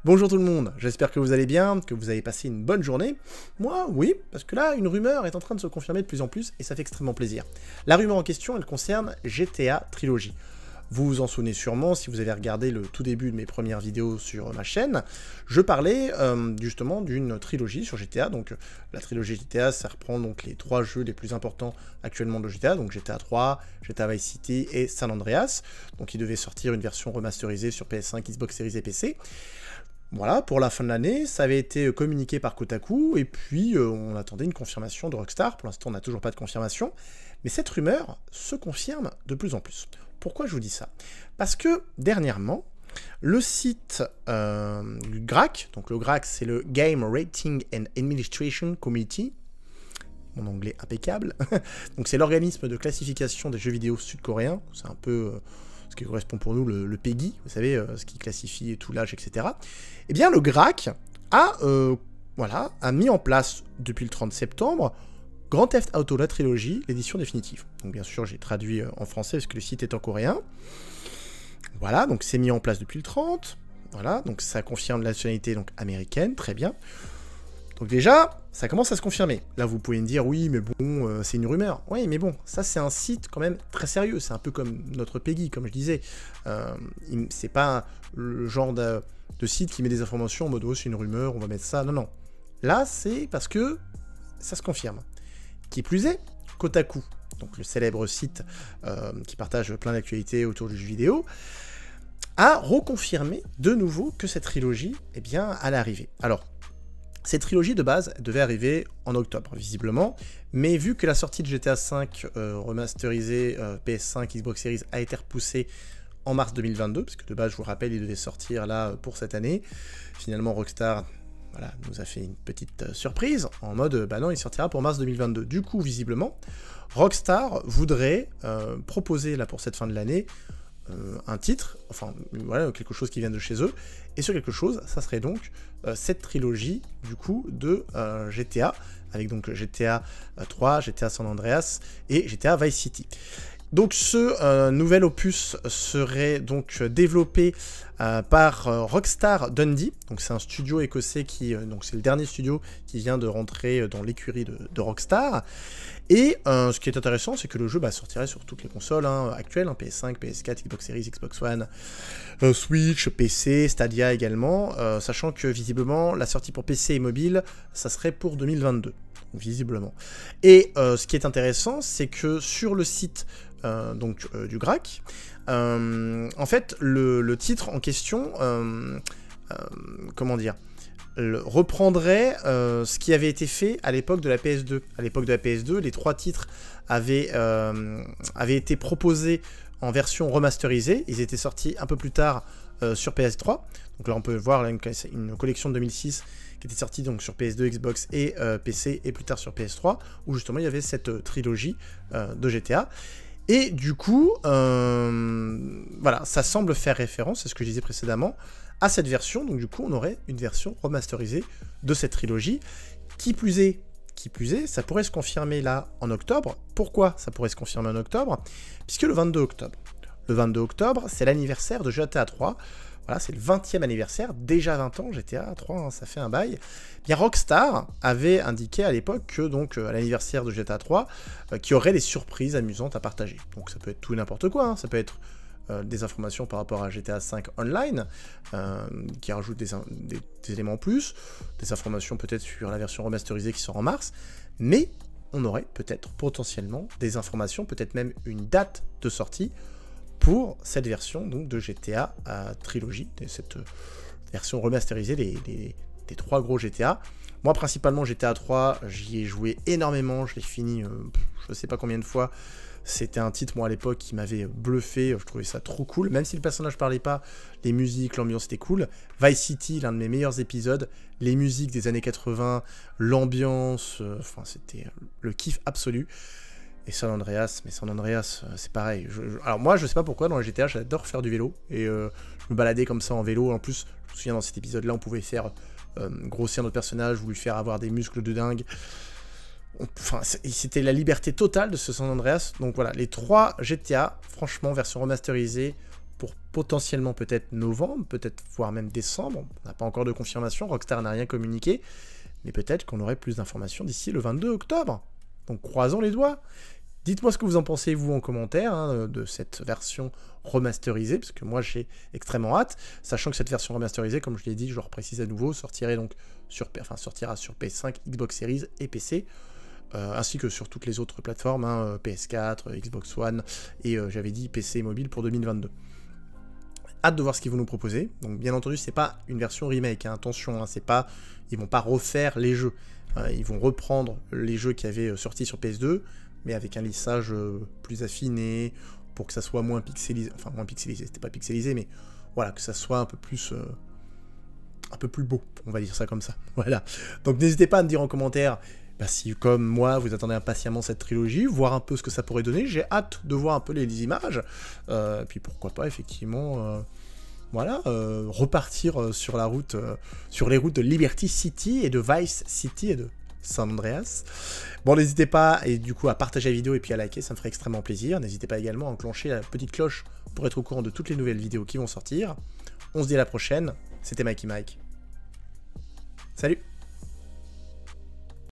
Bonjour tout le monde, j'espère que vous allez bien, que vous avez passé une bonne journée. Moi, oui, parce que là, une rumeur est en train de se confirmer de plus en plus, et ça fait extrêmement plaisir. La rumeur en question, elle concerne GTA Trilogy. Vous vous en souvenez sûrement, si vous avez regardé le tout début de mes premières vidéos sur ma chaîne, je parlais justement d'une trilogie sur GTA, donc la trilogie GTA, ça reprend donc les 3 jeux les plus importants actuellement de GTA, donc GTA 3, GTA Vice City et San Andreas, donc il devait sortir une version remasterisée sur PS5, Xbox Series et PC. Voilà, pour la fin de l'année, ça avait été communiqué par Kotaku, et puis on attendait une confirmation de Rockstar. Pour l'instant, on n'a toujours pas de confirmation, mais cette rumeur se confirme de plus en plus. Pourquoi je vous dis ça? Parce que, dernièrement, le site du GRAC, donc le GRAC, c'est le Game Rating and Administration Committee, mon anglais impeccable, donc c'est l'organisme de classification des jeux vidéo sud-coréens, c'est un peu... ce qui correspond pour nous le PEGI, vous savez, ce qui classifie tout l'âge, etc. Eh bien, le GRAC a mis en place, depuis le 30 septembre, Grand Theft Auto, la trilogie, l'édition définitive. Donc bien sûr, j'ai traduit en français, parce que le site est en coréen. Voilà, donc c'est mis en place depuis le 30. Voilà, donc ça confirme la nationalité donc, américaine, très bien. Donc déjà, ça commence à se confirmer. Là, vous pouvez me dire, oui, mais bon, c'est une rumeur. Oui, mais bon, ça, c'est un site quand même très sérieux. C'est un peu comme notre PEGI, comme je disais. C'est pas le genre de site qui met des informations en mode, oh, c'est une rumeur, on va mettre ça. Non, non. Là, c'est parce que ça se confirme. Qui plus est, Kotaku, donc le célèbre site qui partage plein d'actualités autour du jeu vidéo, a reconfirmé de nouveau que cette trilogie, eh bien, allait arriver. Alors, cette trilogie de base devait arriver en octobre, visiblement, mais vu que la sortie de GTA V remasterisée PS5, Xbox Series a été repoussée en mars 2022, parce que de base, je vous rappelle, il devait sortir là pour cette année, finalement Rockstar nous a fait une petite surprise, en mode, bah non, il sortira pour mars 2022. Du coup, visiblement, Rockstar voudrait proposer là pour cette fin de l'année un titre, enfin voilà, quelque chose qui vient de chez eux, et sur quelque chose, ça serait donc cette trilogie du coup de GTA, avec donc GTA 3, GTA San Andreas et GTA Vice City. Donc ce nouvel opus serait donc développé par Rockstar Dundee, donc c'est un studio écossais qui, donc c'est le dernier studio qui vient de rentrer dans l'écurie de Rockstar. Et ce qui est intéressant, c'est que le jeu sortirait sur toutes les consoles actuelles, PS5, PS4, Xbox Series, Xbox One, Switch, PC, Stadia également, sachant que visiblement la sortie pour PC et mobile, ça serait pour 2022, visiblement. Et ce qui est intéressant, c'est que sur le site du GRAC, en fait, le titre en question, comment dire, reprendrait ce qui avait été fait à l'époque de la PS2. À l'époque de la PS2, les 3 titres avaient été proposés en version remasterisée. Ils étaient sortis un peu plus tard sur PS3. Donc là, on peut voir là, une collection de 2006 qui était sortie donc, sur PS2, Xbox et PC, et plus tard sur PS3, où justement il y avait cette trilogie de GTA. Et du coup, voilà, ça semble faire référence, c'est ce que je disais précédemment, à cette version. Donc du coup, on aurait une version remasterisée de cette trilogie. Qui plus est, ça pourrait se confirmer là en octobre. Pourquoi ça pourrait se confirmer en octobre? Puisque le 22 octobre, c'est l'anniversaire de GTA 3. Voilà, c'est le 20e anniversaire, déjà 20 ans, GTA 3, ça fait un bail. Bien, Rockstar avait indiqué à l'époque que, donc, à l'anniversaire de GTA 3, qu'il y aurait des surprises amusantes à partager. Donc ça peut être tout et n'importe quoi, ça peut être des informations par rapport à GTA 5 Online, qui rajoute des éléments en plus, des informations peut-être sur la version remasterisée qui sort en mars, mais on aurait peut-être potentiellement des informations, peut-être même une date de sortie, pour cette version donc, de GTA Trilogy, cette version remasterisée des 3 gros GTA. Moi, principalement, GTA 3, j'y ai joué énormément, je l'ai fini je ne sais pas combien de fois. C'était un titre, moi, à l'époque, qui m'avait bluffé, je trouvais ça trop cool, même si le personnage parlait pas, les musiques, l'ambiance était cool. Vice City, l'un de mes meilleurs épisodes, les musiques des années 80, l'ambiance, enfin, c'était le kiff absolu. Et San Andreas, mais San Andreas, c'est pareil. Alors moi, je sais pas pourquoi, dans les GTA, j'adore faire du vélo, et je me baladais comme ça en vélo. En plus, je me souviens, dans cet épisode-là, on pouvait faire grossir notre personnage, ou lui faire avoir des muscles de dingue. Enfin, c'était la liberté totale de ce San Andreas. Donc voilà, les 3 GTA, franchement, version remasterisée, pour potentiellement peut-être novembre, peut-être voire même décembre. On n'a pas encore de confirmation, Rockstar n'a rien communiqué, mais peut-être qu'on aurait plus d'informations d'ici le 22 octobre. Donc croisons les doigts. Dites-moi ce que vous en pensez, vous, en commentaire, hein, de cette version remasterisée, parce que moi, j'ai extrêmement hâte, sachant que cette version remasterisée, comme je l'ai dit, je le reprécise à nouveau, sortira sur PS5, Xbox Series et PC, ainsi que sur toutes les autres plateformes, hein, PS4, Xbox One, et j'avais dit PC et mobile pour 2022. Hâte de voir ce qu'ils vont nous proposer. Donc bien entendu, c'est pas une version remake, hein, attention, hein, c'est pas, ils vont pas refaire les jeux. Ils vont reprendre les jeux qui avaient sorti sur PS2, mais avec un lissage plus affiné, pour que ça soit moins pixelisé, enfin moins pixelisé, c'était pas pixelisé, mais voilà, que ça soit un peu plus beau, on va dire ça comme ça, voilà. Donc n'hésitez pas à me dire en commentaire, si comme moi, vous attendez impatiemment cette trilogie, voir un peu ce que ça pourrait donner, j'ai hâte de voir un peu les images, puis pourquoi pas, effectivement, voilà, repartir sur la route, sur les routes de Liberty City et de Vice City et de San Andreas. Bon, n'hésitez pas, et du coup, à partager la vidéo et puis à liker, ça me ferait extrêmement plaisir. N'hésitez pas également à enclencher la petite cloche pour être au courant de toutes les nouvelles vidéos qui vont sortir. On se dit à la prochaine, c'était Mikey Mike. Salut!